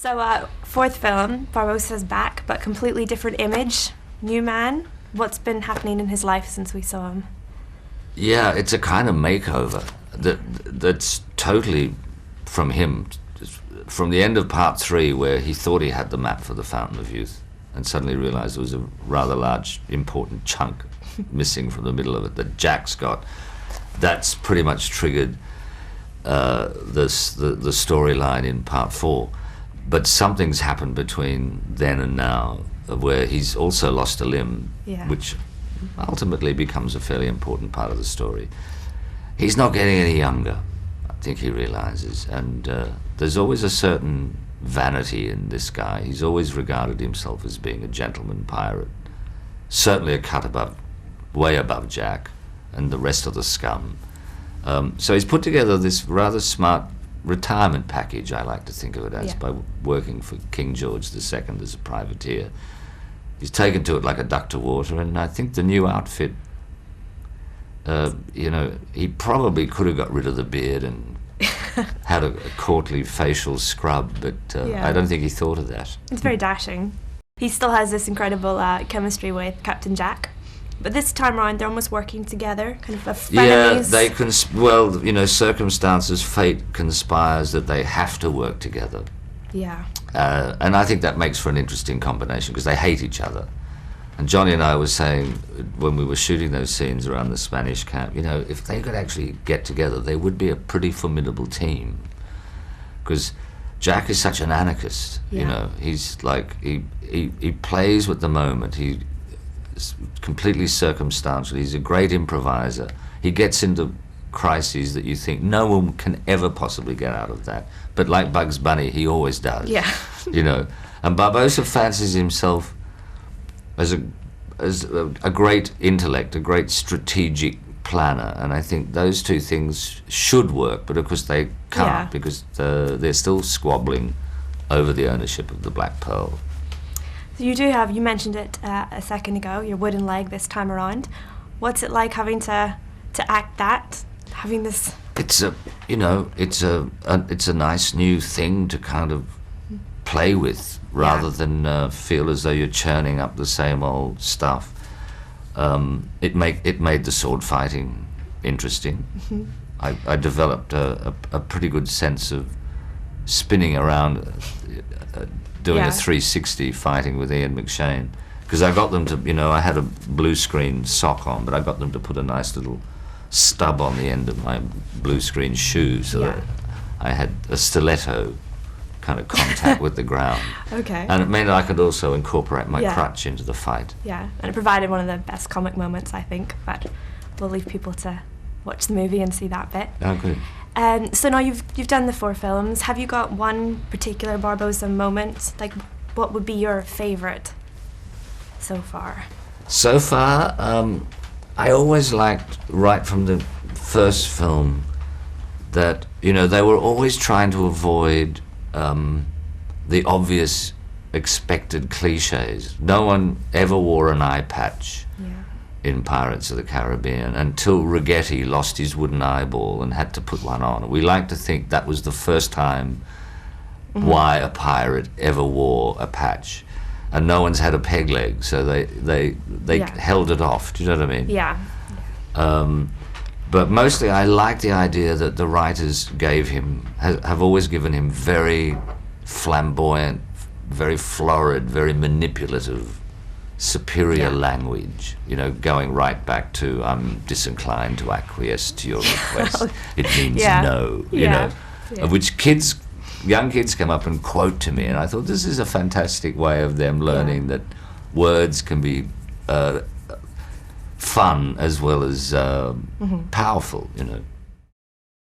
So, fourth film, Barbossa's back, but completely different image, new man. What's been happening in his life since we saw him? Yeah, it's a kind of makeover that's totally from him. From the end of part 3, where he thought he had the map for the Fountain of Youth and suddenly realized there was a rather large, important chunk missing from the middle of it that Jack's got. That's pretty much triggered the storyline in part 4. But something's happened between then and now where he's also lost a limb, which ultimately becomes a fairly important part of the story. He's not getting any younger, I think he realizes, and there's always a certain vanity in this guy. He's always regarded himself as being a gentleman pirate, certainly a cut above, way above Jack and the rest of the scum. So he's put together this rather smart retirement package, I like to think of it as, by working for King George II as a privateer. He's taken to it like a duck to water, and I think the new outfit, he probably could have got rid of the beard and had a courtly facial scrub, but I don't think he thought of that. It's very dashing. He still has this incredible chemistry with Captain Jack. But this time around, they're almost working together, kind of frenemies. Yeah, they circumstances, fate conspires that they have to work together. Yeah. And I think that makes for an interesting combination because they hate each other. And Johnny and I were saying when we were shooting those scenes around the Spanish camp, if they could actually get together, they would be a pretty formidable team. Because Jack is such an anarchist, he's like, he plays with the moment. He's completely circumstantial. He's a great improviser. He gets into crises that you think no one can ever possibly get out of that. But like Bugs Bunny, he always does. Yeah. And Barbossa fancies himself as a great intellect, a great strategic planner, and I think those two things should work, but of course they can't because they're still squabbling over the ownership of the Black Pearl. So you mentioned it a second ago, your wooden leg this time around. What's it like having to act that, having this? It's a nice new thing to kind of play with, rather than feel as though you're churning up the same old stuff. It made the sword fighting interesting. Mm-hmm. I developed a pretty good sense of spinning around, doing a 360 fighting with Ian McShane, because I got them to, I had a blue screen sock on, but I got them to put a nice little stub on the end of my blue screen shoe so that I had a stiletto kind of contact with the ground. Okay. And it meant I could also incorporate my crutch into the fight. Yeah, and it provided one of the best comic moments, I think, but we'll leave people to watch the movie and see that bit. Oh, good. So now you've done the 4 films. Have you got one particular Barbossa moment? Like, what would be your favourite so far? So far, I always liked, right from the first film, that, they were always trying to avoid the obvious expected cliches. No one ever wore an eye patch in Pirates of the Caribbean until Rigetti lost his wooden eyeball and had to put one on. We like to think that was the first time why a pirate ever wore a patch. And no one's had a peg leg, so they held it off. Do you know what I mean? Yeah. But mostly I like the idea that the writers have always given him very flamboyant, very florid, very manipulative, superior language, going right back to I'm disinclined to acquiesce to your request. It means no, of which young kids come up and quote to me, and I thought this is a fantastic way of them learning that words can be fun as well as powerful,